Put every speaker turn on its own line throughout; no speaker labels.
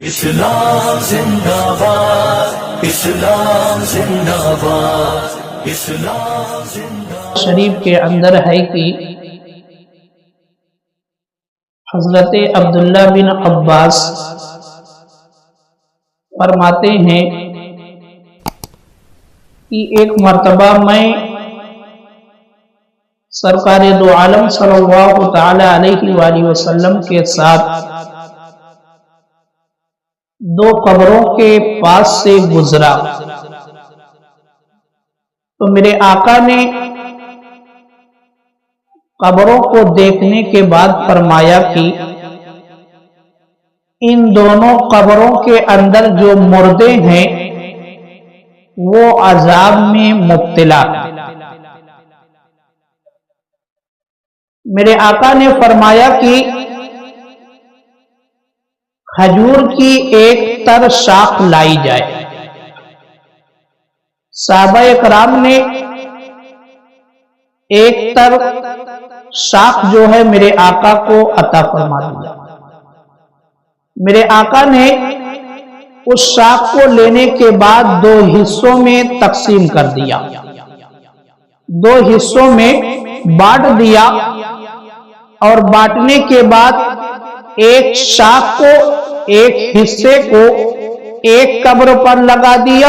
اسلام زندہ باد، اسلام زندہ باد، اسلام زندہ باد۔
شریف کے اندر ہے کہ حضرت عبداللہ بن عباس فرماتے ہیں کہ ایک مرتبہ میں سرکار دو عالم صلی اللہ تعالی علیہ وآلہ وسلم کے ساتھ دو قبروں کے پاس سے گزرا تو میرے آقا نے قبروں کو دیکھنے کے بعد فرمایا کہ ان دونوں قبروں کے اندر جو مردے ہیں وہ عذاب میں مبتلا۔ میرے آقا نے فرمایا کہ کھجور کی ایک تر شاخ لائی جائے۔ صحابہ کرام نے ایک تر شاخ جو ہے میرے آقا کو عطا فرما دیا۔ میرے آقا نے اس شاخ کو لینے کے بعد دو حصوں میں تقسیم کر دیا، دو حصوں میں بانٹ دیا، اور بانٹنے کے بعد ایک شاخ کو، ایک حصے کو ایک قبر پر لگا دیا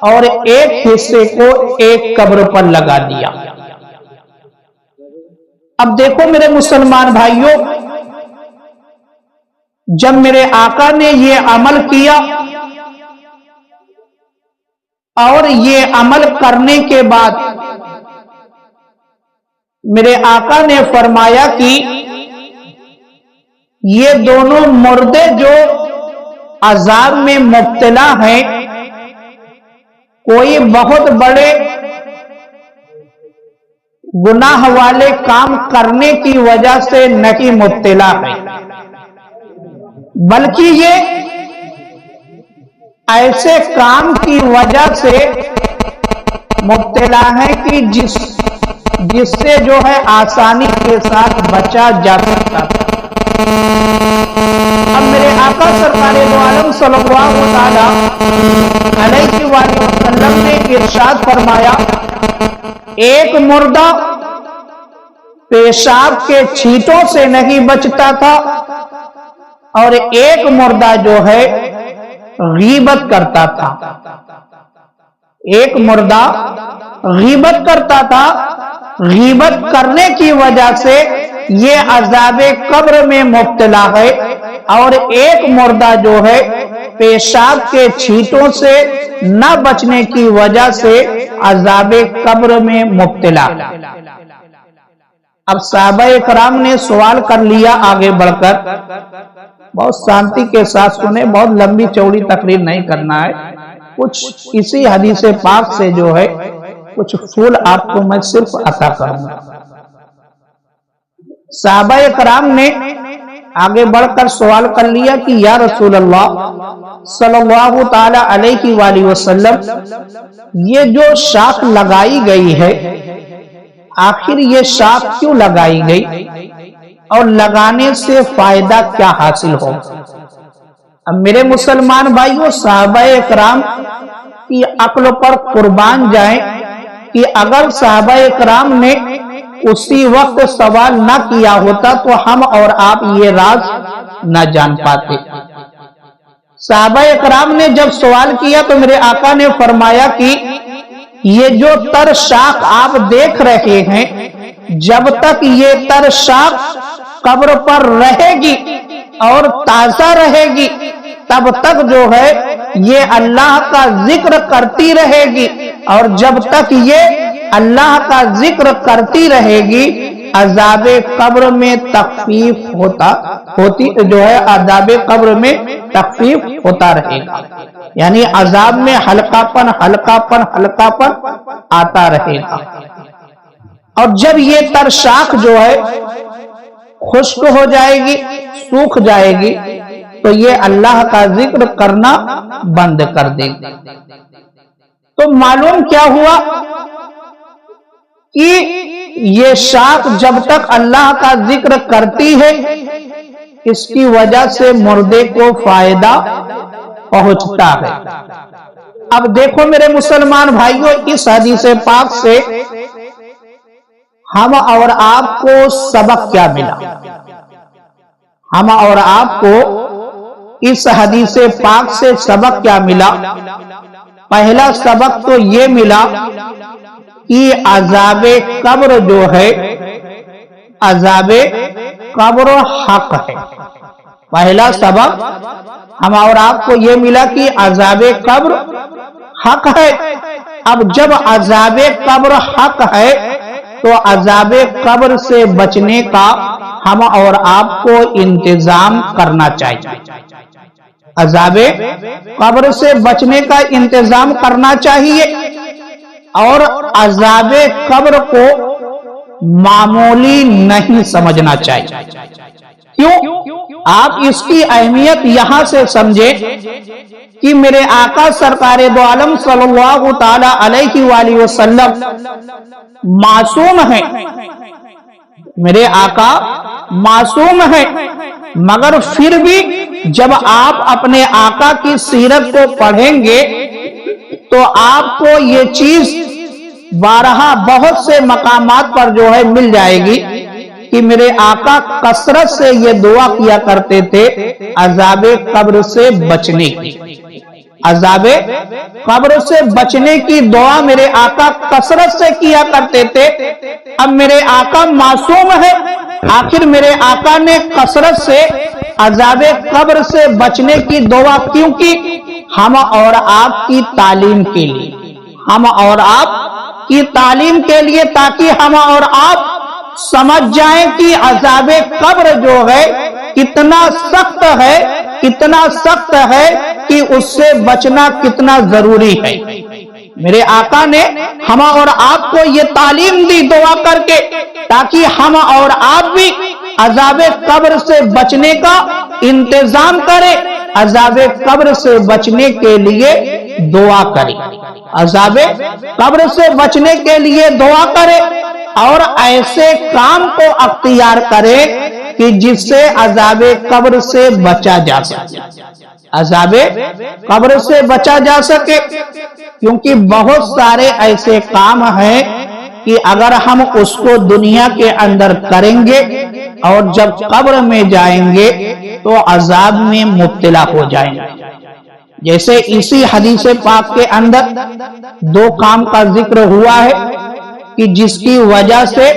اور ایک حصے کو ایک قبر پر لگا دیا۔ اب دیکھو میرے مسلمان بھائیوں، جب میرے آقا نے یہ عمل کیا اور یہ عمل کرنے کے بعد میرے آقا نے فرمایا کہ یہ دونوں مردے جو عذاب میں مبتلا ہیں کوئی بہت بڑے گناہ والے کام کرنے کی وجہ سے نہیں مبتلا ہیں، بلکہ یہ ایسے کام کی وجہ سے مبتلا ہے کہ جس سے جو ہے آسانی کے ساتھ بچا جا سکتا تھا۔ اب میرے آقا سرکار دو عالم صلی اللہ علیہ وآلہ وسلم نے ارشاد فرمایا، ایک مردہ پیشاب کے چھینٹوں سے نہیں بچتا تھا اور ایک مردہ جو ہے غیبت کرتا تھا، ایک مردہ غیبت کرتا تھا، غیبت کرنے کی وجہ سے یہ عذاب قبر میں مبتلا ہے، اور ایک مردہ جو ہے پیشاب کے چھینٹوں سے نہ بچنے کی وجہ سے عذاب قبر میں مبتلا۔ اب صحابہ کرام نے سوال کر لیا آگے بڑھ کر، بہت شانتی کے ساتھ سنیں، بہت لمبی چوڑی تقریر نہیں کرنا ہے، کچھ اسی حدیث پاک سے جو ہے کچھ پھول آپ کو میں صرف عطا کروں گا۔ صحابہ کرام نے آگے بڑھ کر سوال کر لیا کہ یا رسول اللہ صلی اللہ تعالی علیہ وآلہ وسلم، یہ جو شاخ لگائی گئی ہے آخر یہ شاخ کیوں لگائی گئی اور لگانے سے فائدہ کیا حاصل ہو؟ اب میرے مسلمان بھائیوں، صحابہ کرام کی عقل پر قربان جائیں کہ اگر صحابہ کرام نے اسی وقت سوال نہ کیا ہوتا تو ہم اور آپ یہ راز نہ جان پاتے۔ صحابہ کرام نے جب سوال کیا تو میرے آقا نے فرمایا کہ یہ جو تر شاخ آپ دیکھ رہے ہیں، جب تک یہ تر شاخ قبر پر رہے گی اور تازہ رہے گی تب تک جو ہے یہ اللہ کا ذکر کرتی رہے گی، اور جب تک یہ اللہ کا ذکر کرتی رہے گی عذاب قبر میں تخفیف ہوتی جو ہے عذاب قبر میں تخفیف ہوتا رہے گا، یعنی عذاب میں ہلکا پن ہلکا پن ہلکا پن آتا رہے گا۔ اور جب یہ تر شاخ جو ہے خشک ہو جائے گی، سوکھ جائے گی، تو یہ اللہ کا ذکر کرنا بند کر دے گی۔ تو معلوم کیا ہوا کہ یہ شاخ جب تک اللہ کا ذکر کرتی ہے اس کی وجہ سے مردے کو فائدہ پہنچتا ہے۔ اب دیکھو میرے مسلمان بھائیوں، اس حدیث پاک سے ہم اور آپ کو سبق کیا ملا؟ ہم اور آپ کو اس حدیث پاک سے سبق کیا ملا؟ پہلا سبق تو یہ ملا کہ عذاب قبر جو ہے، عذاب قبر حق ہے۔ پہلا سبق ہم اور آپ کو یہ ملا کہ عذاب قبر حق ہے۔ اب جب عذاب قبر حق ہے تو عذاب قبر سے بچنے کا ہم اور آپ کو انتظام کرنا چاہیے۔ عذاب قبر سے بچنے کا انتظام کرنا چاہیے، اور عذاب قبر کو معمولی نہیں سمجھنا چاہیے۔ کیوں؟ آپ اس کی اہمیت یہاں سے سمجھیں کہ میرے آقا سرکار دو عالم صلی اللہ تعالی علیہ وآلہ وسلم معصوم ہیں، میرے آقا معصوم ہیں، مگر پھر بھی جب آپ اپنے آقا کی سیرت کو پڑھیں گے تو آپ کو یہ چیز بارہا بہت سے مقامات پر جو ہے مل جائے گی کہ میرے آقا کثرت سے یہ دعا کیا کرتے تھے عذاب قبر سے بچنے کی۔ عذاب قبر سے بچنے کی دعا میرے آقا کثرت سے کیا کرتے تھے۔ اب میرے آقا معصوم ہے، آخر میرے آقا نے کثرت سے عذاب قبر سے بچنے کی دعا کیوں کی؟ ہم اور آپ کی تعلیم کے لیے، ہم اور آپ کی تعلیم کے لیے، تاکہ ہم اور آپ سمجھ جائیں کہ عذاب قبر جو ہے کتنا سخت ہے، کتنا سخت ہے کہ اس سے بچنا کتنا ضروری ہے۔ میرے آقا نے ہم اور آپ کو یہ تعلیم دی دعا کر کے، تاکہ ہم اور آپ بھی عذاب قبر سے بچنے کا انتظام کریں، عذاب قبر سے بچنے کے لیے دعا کریں، عذاب قبر سے بچنے کے لیے دعا کریں، اور ایسے کام کو اختیار کرے کہ جس سے عذاب قبر سے بچا جا سکے، عذاب قبر سے بچا جا سکے۔ کیونکہ بہت سارے ایسے کام ہیں کہ اگر ہم اس کو دنیا کے اندر کریں گے اور جب قبر میں جائیں گے تو عذاب میں مبتلا ہو جائیں گے۔ جیسے اسی حدیث پاک کے اندر دو کام کا ذکر ہوا ہے کہ جس کی وجہ سے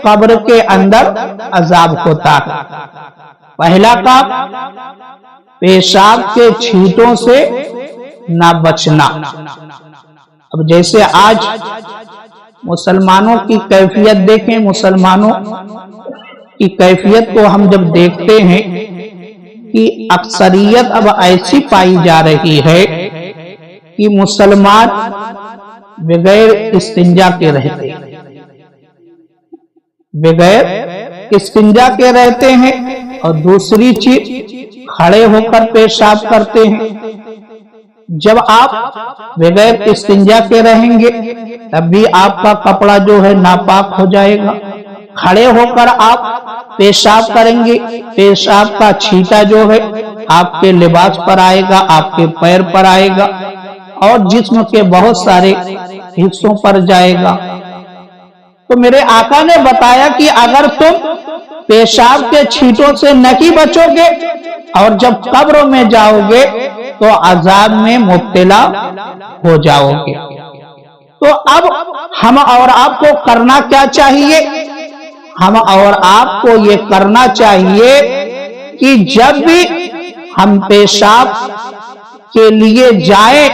قبر کے اندر عذاب ہوتا ہے۔ پہلا کام پیشاب کے چھینٹوں سے نہ بچنا۔ اب جیسے آج مسلمانوں کی کیفیت دیکھیں، مسلمانوں کی کیفیت کو ہم جب دیکھتے ہیں کہ اکثریت اب ایسی پائی جا رہی ہے کہ مسلمان بغیر استنجا کے رہتے ہیں، بغیر استنجا کے رہتے ہیں، اور دوسری چیز کھڑے ہو کر پیشاب کرتے ہیں۔ جب آپ بغیر استنجا کے رہیں گے تب بھی آپ کا کپڑا جو ہے ناپاک ہو جائے گا۔ کھڑے ہو کر آپ پیشاب کریں گے، پیشاب کا چھینٹا جو ہے آپ کے لباس پر آئے گا، آپ کے پیر پر آئے گا، اور جسم کے بہت سارے حصوں پر جائے گا۔ تو میرے آقا نے بتایا کہ اگر تم پیشاب کے چھینٹوں سے نہیں بچو گے اور جب قبر میں جاؤ گے تو عذاب میں مبتلا ہو جاؤ گے۔ تو اب ہم اور آپ کو کرنا کیا چاہیے؟ ہم اور آپ کو یہ کرنا چاہیے کہ جب بھی ہم پیشاب کے لیے جائیں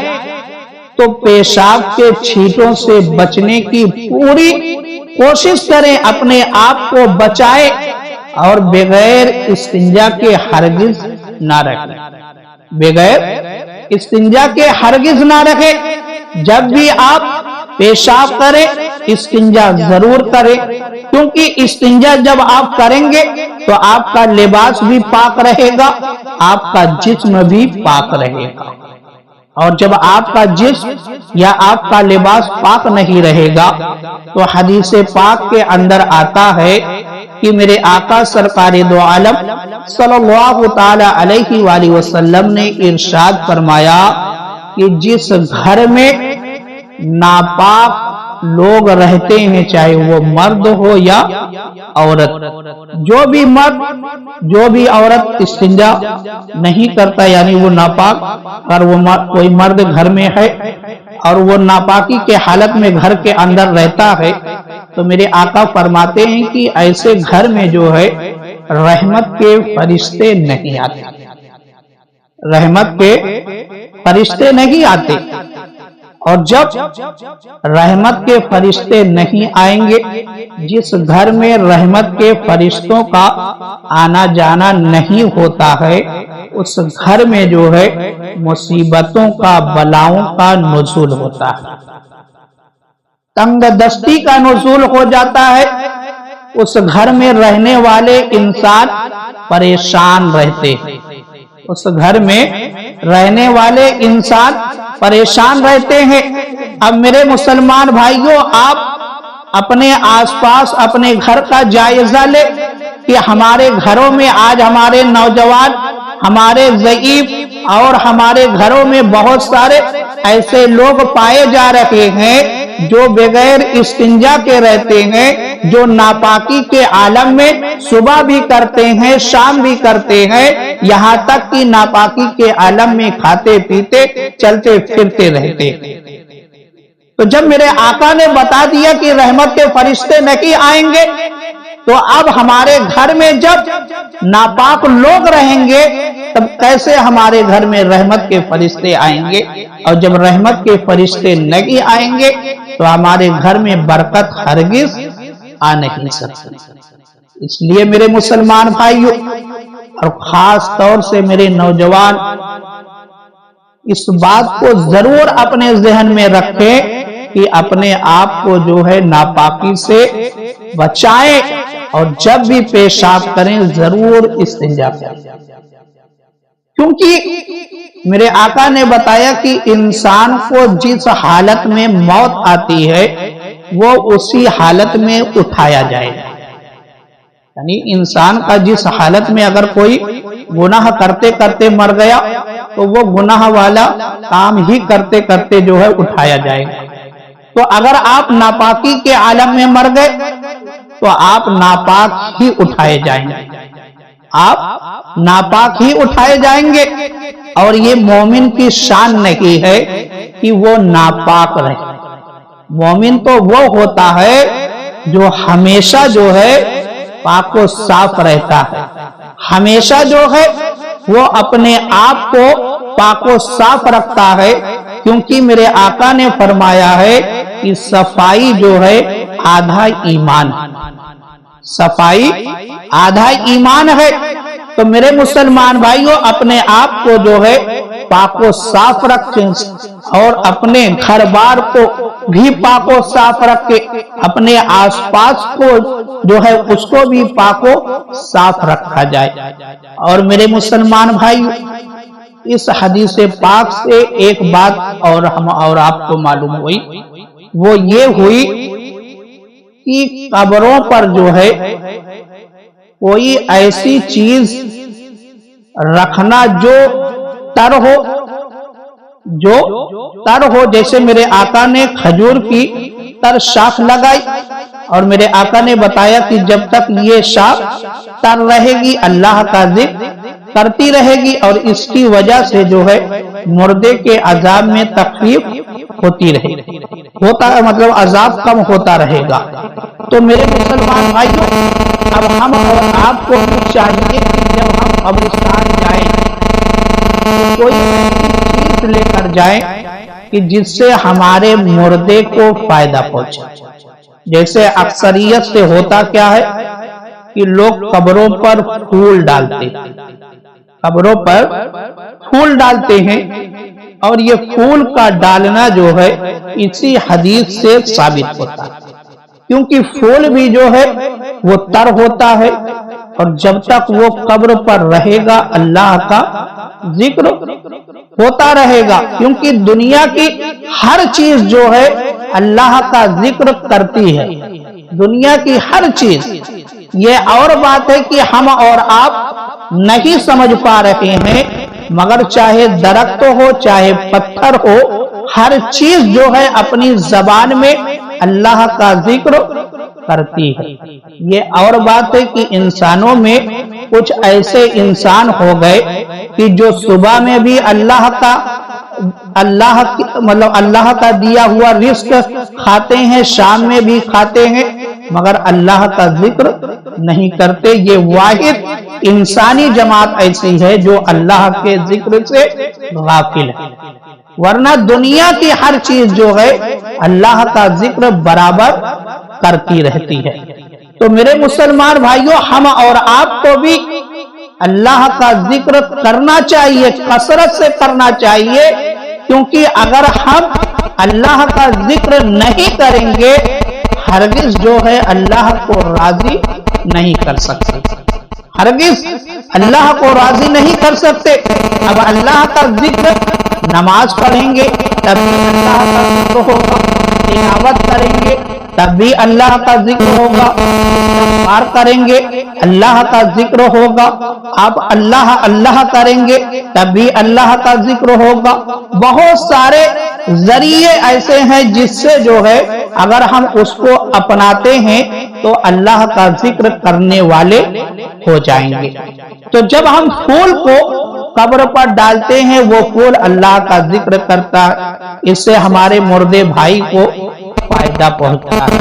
تو پیشاب کے چھینٹوں سے بچنے کی پوری کوشش کریں، اپنے آپ کو بچائیں، اور بغیر استنجا کے ہرگز نہ رکھیں، بغیر استنجا کے ہرگز نہ رکھیں۔ جب بھی آپ پیشاب کریں استنجا ضرور کریں، کیونکہ استنجا جب آپ کریں گے تو آپ کا لباس بھی پاک رہے گا، آپ کا جسم بھی پاک رہے گا۔ اور جب آپ کا جسم یا آپ کا لباس پاک نہیں رہے گا تو حدیث پاک کے اندر آتا ہے کہ میرے آقا سرکار دو عالم صلی اللہ علیہ وآلہ وسلم نے ارشاد فرمایا کہ جس گھر میں ناپاک لوگ رہتے ہیں، چاہے وہ مرد ہو یا عورت، جو بھی مرد جو بھی عورت استنجا نہیں کرتا یعنی وہ ناپاک، اور وہ کوئی مرد گھر میں ہے اور وہ ناپاکی کے حالت میں گھر کے اندر رہتا ہے، تو میرے آقا فرماتے ہیں کہ ایسے گھر میں جو ہے رحمت کے فرشتے نہیں آتے، رحمت کے فرشتے نہیں آتے۔ اور جب رحمت کے فرشتے نہیں آئیں گے، جس گھر میں رحمت کے فرشتوں کا آنا جانا نہیں ہوتا ہے، اس گھر میں جو ہے مصیبتوں کا، بلاؤں کا نزول ہوتا ہے، تنگ دستی کا نزول ہو جاتا ہے۔ اس گھر میں رہنے والے انسان پریشان رہتے ہیں، اس گھر میں رہنے والے انسان پریشان رہتے ہیں۔ اب میرے مسلمان بھائیوں، آپ اپنے آس پاس اپنے گھر کا جائزہ لے کہ ہمارے گھروں میں آج ہمارے نوجوان، ہمارے ضعیف اور ہمارے گھروں میں بہت سارے ایسے لوگ پائے جا رہے ہیں جو بغیر استنجا کے رہتے ہیں، جو ناپاکی کے عالم میں صبح بھی کرتے ہیں، شام بھی کرتے ہیں، یہاں تک کہ ناپاکی کے عالم میں کھاتے پیتے چلتے پھرتے رہتے ہیں۔ تو جب میرے آقا نے بتا دیا کہ رحمت کے فرشتے نہیں آئیں گے، تو اب ہمارے گھر میں جب ناپاک لوگ رہیں گے تب کیسے ہمارے گھر میں رحمت کے فرشتے آئیں گے؟ اور جب رحمت کے فرشتے نہیں آئیں گے تو ہمارے گھر میں برکت ہرگز آ نہیں سکتی۔ اس لیے میرے مسلمان بھائیوں اور خاص طور سے میرے نوجوان، اس بات کو ضرور اپنے ذہن میں رکھیں کہ اپنے آپ کو جو ہے ناپاکی سے بچائیں، اور جب بھی پیشاب کریں ضرور استنجا کریں، کیونکہ میرے آقا نے بتایا کہ انسان کو جس حالت میں موت آتی ہے وہ اسی حالت میں اٹھایا جائے گا۔ یعنی انسان کا جس حالت میں اگر کوئی گناہ کرتے کرتے مر گیا تو وہ گناہ والا کام ہی کرتے کرتے جو ہے اٹھایا جائے گا۔ تو اگر آپ ناپاکی کے عالم میں مر گئے تو آپ ناپاک ہی اٹھائے جائیں گے، آپ ناپاک ہی اٹھائے جائیں گے۔ اور یہ مومن کی شان نہیں ہے کہ وہ ناپاک رہے۔ مومن تو وہ ہوتا ہے جو ہمیشہ جو ہے پاک و صاف رہتا ہے، ہمیشہ جو ہے وہ اپنے آپ کو پاک و صاف رکھتا ہے، کیونکہ میرے آقا نے فرمایا ہے کہ صفائی جو ہے آدھا ایمان، صفائی آدھا ایمان ہے۔ تو میرے مسلمان بھائیوں، اپنے آپ کو جو ہے پاک و صاف رکھیں، اور اپنے گھر بار کو بھی پاک و صاف رکھے، اپنے آس پاس کو جو ہے اس کو بھی پاک و صاف رکھا جائے۔ اور میرے مسلمان بھائیوں، اس حدیث پاک سے ایک بات اور آپ کو معلوم ہوئی، وہ یہ ہوئی کہ قبروں پر جو ہے کوئی ایسی چیز رکھنا جو تر ہو، جیسے میرے آقا نے کھجور کی تر شاخ لگائی، اور میرے آقا نے بتایا کہ جب تک یہ شاخ تر رہے گی اللہ کا ذکر کرتی رہے گی، اور اس کی وجہ سے جو ہے مردے کے عذاب میں تخفیف ہوتی رہے گی، مطلب عذاب کم ہوتا رہے گا۔ تو میرے مسلمان بھائیوں، اب ہم اور آپ کو چاہیے کہ جب ہم قبرستان جائیں تو کوئی ایسی چیز لے کر جائیں کہ جس سے ہمارے مردے کو فائدہ پہنچے۔ جیسے اکثریت سے ہوتا کیا ہے کہ لوگ قبروں پر پھول ڈالتے ہیں، قبروں پر پھول ڈالتے ہیں، اور یہ پھول کا ڈالنا جو ہے اسی حدیث سے ثابت ہوتا ہے، کیونکہ پھول بھی جو ہے وہ تر ہوتا ہے، اور جب تک وہ قبر پر رہے گا اللہ کا ذکر ہوتا رہے گا، کیونکہ دنیا کی ہر چیز جو ہے اللہ کا ذکر کرتی ہے، دنیا کی ہر چیز یہ اور بات ہے کہ ہم اور آپ نہیں سمجھ پا رہے ہیں، مگر چاہے درخت ہو چاہے پتھر ہو، ہر چیز جو ہے اپنی زبان میں اللہ کا ذکر کرتی ہے۔ یہ اور بات ہے کہ انسانوں میں کچھ ایسے انسان ہو گئے کہ جو صبح میں بھی اللہ کا دیا ہوا رزق کھاتے ہیں، شام میں بھی کھاتے ہیں، مگر اللہ کا ذکر نہیں کرتے۔ یہ واحد انسانی جماعت ایسی ہے جو اللہ کے ذکر سے غافل ہے، ورنہ دنیا کی ہر چیز جو ہے اللہ کا ذکر برابر کرتی رہتی ہے۔ تو میرے مسلمان بھائیوں، ہم اور آپ کو بھی اللہ کا ذکر کرنا چاہیے، کثرت سے کرنا چاہیے، کیونکہ اگر ہم اللہ کا ذکر نہیں کریں گے ہرگز جو ہے اللہ کو راضی نہیں کر سکتے، ہرگز اللہ کو راضی نہیں کر سکتے۔ اب اللہ کا ذکر نماز پڑھیں گے تب بھی اللہ کا ذکر ہوگا، تلاوت کریں گے تب بھی اللہ کا ذکر ہوگا، استغفار کریں گے اللہ کا ذکر ہوگا، آپ اللہ کریں گے تب بھی اللہ کا ذکر ہوگا۔ بہت سارے ذریعے ایسے ہیں جس سے جو ہے اگر ہم اس کو اپناتے ہیں تو اللہ کا ذکر کرنے والے ہو جائیں گے۔ تو جب ہم پھول کو قبر پر ڈالتے ہیں، وہ پھول اللہ کا ذکر کرتا ہے، اس سے ہمارے مردے بھائی کو فائدہ پہنچتا ہے۔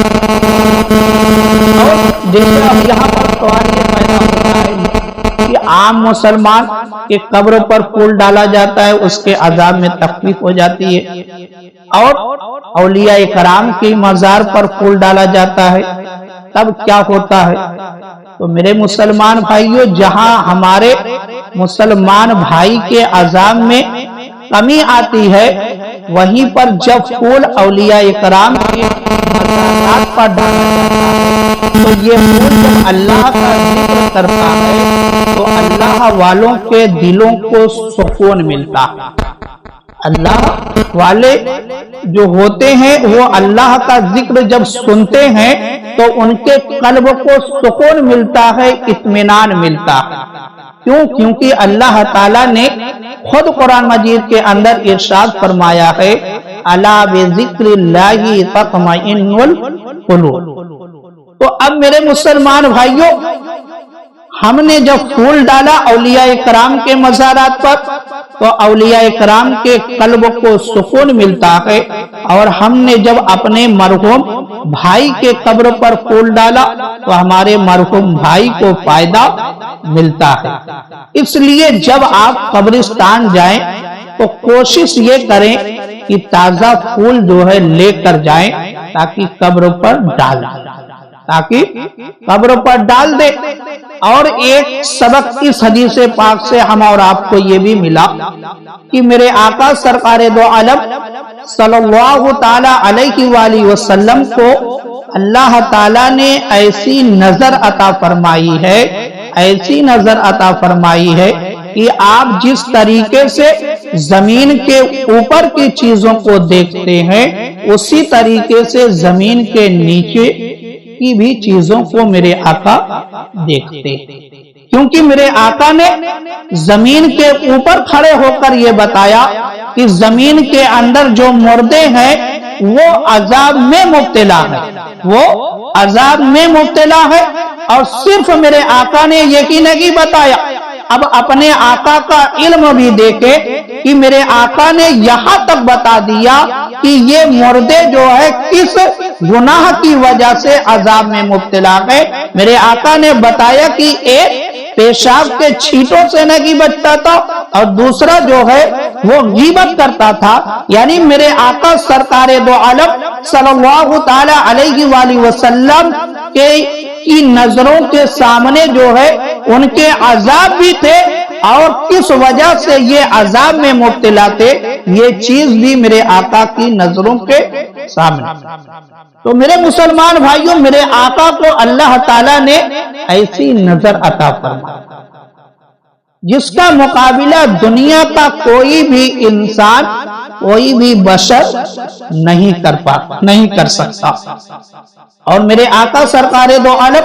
اور جیسے اب یہاں پر سوال یہ پیدا ہوتا ہے کہ عام مسلمان کے قبر پر پھول ڈالا جاتا ہے، اس کے عذاب میں تخفیف ہو جاتی ہے، اور اولیاء کرام کی مزار پر پھول ڈالا جاتا ہے، تب کیا ہوتا ہے؟ تو میرے مسلمان بھائیوں، جہاں ہمارے مسلمان بھائی کے عذاب میں کمی آتی ہے، وہیں پر جب پھول اولیاء کرام کے مزارات پر ڈالا جاتا ہے تو یہ پھول جب اللہ کا ذکر کرتا ہے تو اللہ والوں کے دلوں کو سکون ملتا ہے۔ اللہ والے جو ہوتے ہیں وہ اللہ کا ذکر جب سنتے ہیں تو ان کے قلب کو سکون ملتا ہے، اطمینان ملتا ہے۔ کیوں؟ کیونکہ اللہ تعالیٰ نے خود قرآن مجید کے اندر ارشاد فرمایا ہے، الا بذکر اللہ تطمئن القلوب۔ تو اب میرے مسلمان بھائیوں، ہم نے جب پھول ڈالا اولیاء کرام کے مزارات پر تو اولیاء کرام کے قلب کو سکون ملتا ہے، اور ہم نے جب اپنے مرحوم بھائی کے قبر پر پھول ڈالا تو ہمارے مرحوم بھائی کو فائدہ ملتا ہے۔ اس لیے جب آپ قبرستان جائیں تو کوشش یہ کریں کہ تازہ پھول جو ہے لے کر جائیں تاکہ قبر پر ڈال دے۔ اور ایک سبق اس حدیث پاک سے ہم اور آپ کو یہ بھی ملا کہ میرے آقا سرکار دو عالم صلی اللہ تعالی علیہ وآلہ وسلم کو اللہ تعالیٰ نے ایسی نظر عطا فرمائی ہے کہ آپ جس طریقے سے زمین کے اوپر کی چیزوں کو دیکھتے ہیں اسی طریقے سے زمین کے نیچے کی بھی چیزوں کو میرے آقا دیکھتے ہیں، کیونکہ میرے آقا نے زمین کے اوپر کھڑے ہو کر یہ بتایا کہ زمین کے اندر جو مردے ہیں وہ عذاب میں مبتلا ہے، اور صرف میرے آقا نے یہی نہیں بتایا، اب اپنے آقا کا علم بھی دیکھے کہ میرے آقا نے یہاں تک بتا دیا کہ یہ مردے جو ہے کس گناہ کی وجہ سے عذاب میں مبتلا ہے۔ میرے آقا نے بتایا کہ ایک پیشاب کے چھینٹوں سے نہیں بچتا تھا اور دوسرا جو ہے وہ غیبت کرتا تھا، یعنی میرے آقا سرکار دو عالم صلی اللہ تعالی علیہ وآلہ وسلم کی نظروں کے سامنے جو ہے ان کے عذاب بھی تھے، اور کس وجہ سے یہ عذاب میں مبتلا تھے یہ چیز بھی میرے آقا کی نظروں کے سامنے۔ تو میرے مسلمان بھائیوں، میرے آقا کو اللہ تعالیٰ نے ایسی نظر عطا فرمائی جس کا مقابلہ دنیا کا کوئی بھی انسان، کوئی بھی بشر نہیں کر سکتا۔ اور میرے آقا سرکار دو عالم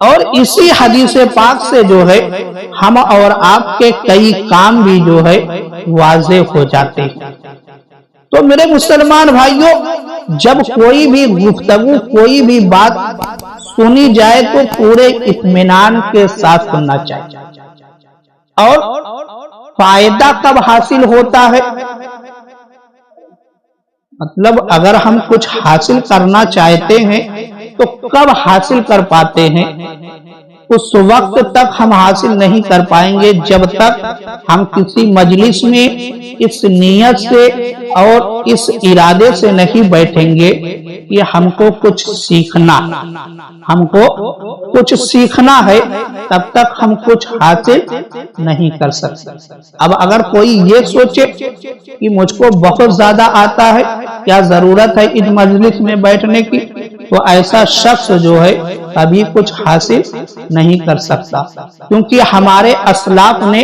اور اسی حدیث پاک سے جو ہے ہم اور آپ کے کئی کام بھی جو ہے واضح ہو جاتے ہیں۔ تو میرے مسلمان بھائیوں، جب کوئی بھی گفتگو، کوئی بھی بات سنی جائے تو پورے اطمینان کے ساتھ سننا چاہیے۔ اور فائدہ کب حاصل ہوتا ہے؟ مطلب اگر ہم کچھ حاصل کرنا چاہتے ہیں تو کب حاصل کر پاتے ہیں؟ اس وقت تک ہم حاصل نہیں کر پائیں گے جب تک ہم کسی مجلس میں اس نیت سے اور اس ارادے سے نہیں بیٹھیں گے کہ ہم کو کچھ سیکھنا، ہم کو کچھ سیکھنا ہے، تب تک ہم کچھ حاصل نہیں کر سکتے۔ اب اگر کوئی یہ سوچے کہ مجھ کو بہت زیادہ آتا ہے، کیا ضرورت ہے اس مجلس میں بیٹھنے کی، تو ایسا شخص جو ہے کبھی کچھ حاصل نہیں کر سکتا، کیونکہ ہمارے اسلاف نے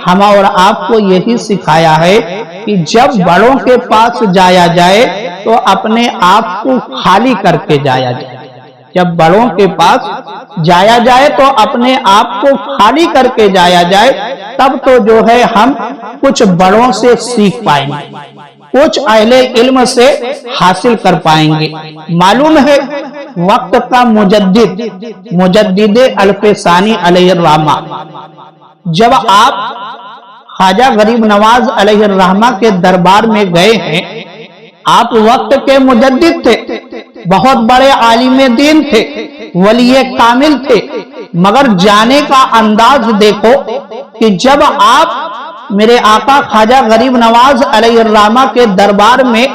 ہم اور آپ کو یہی سکھایا ہے کہ جب بڑوں کے پاس جایا جائے تو اپنے آپ کو خالی کر کے جایا جائے۔ جب بڑوں کے پاس جایا جائے تو اپنے آپ کو خالی کر کے جایا جائے، تب تو جو ہے ہم کچھ بڑوں سے سیکھ پائیں گے، کچھ اہل علم سے حاصل کر پائیں گے۔ معلوم ہے وقت کا مجدد الفسانی علیہ الرحمہ، جب آپ خواجہ غریب نواز علیہ الرحمہ کے دربار میں گئے ہیں، آپ وقت کے مجدد تھے، بہت بڑے عالم دین تھے، ولی کامل تھے، مگر جانے کا انداز دیکھو کہ جب آپ میرے آقا خواجہ غریب نواز علیہ الرحمہ کے دربار میں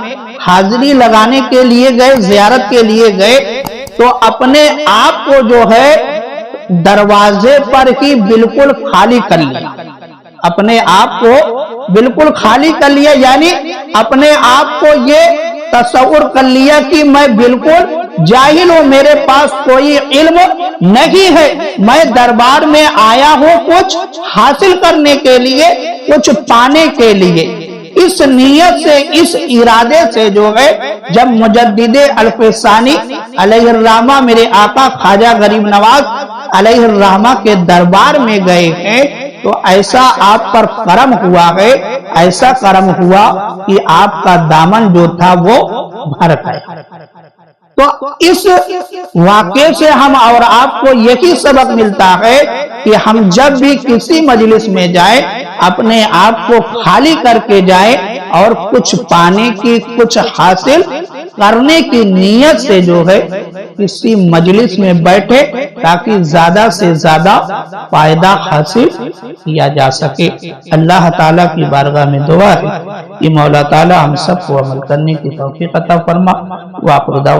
حاضری لگانے کے لیے گئے، زیارت کے لیے گئے، تو اپنے آپ کو جو ہے دروازے پر ہی بالکل خالی کر لیا، اپنے آپ کو بالکل خالی کر لیا، یعنی اپنے آپ کو یہ تصور کر لیا کہ میں بالکل جاہل ہوں، میرے پاس کوئی علم نہیں ہے، میں دربار میں آیا ہوں کچھ حاصل کرنے کے لیے، کچھ پانے کے لیے۔ اس نیت سے، اس ارادے سے جو ہے جب مجدد الفسانی علیہ الرحمہ میرے آقا خواجہ غریب نواز علیہ الرحمہ کے دربار میں گئے ہیں، تو ایسا آپ پر کرم ہوا ہے، ایسا کرم ہوا کہ آپ کا دامن جو تھا وہ بھر گیا۔ تو اس واقعے سے ہم اور آپ کو یہی سبق ملتا ہے کہ ہم جب بھی کسی مجلس میں جائیں، اپنے آپ کو خالی کر کے جائیں اور کچھ پانے کی، کچھ حاصل کرنے کی نیت سے جو ہے کسی مجلس میں بیٹھے، تاکہ زیادہ سے زیادہ فائدہ حاصل کیا جا سکے۔ اللہ تعالیٰ کی بارگاہ میں دعا ہے کہ مولا تعالیٰ ہم سب کو عمل کرنے کی توفیق عطا فرما۔ وآخر دعوانا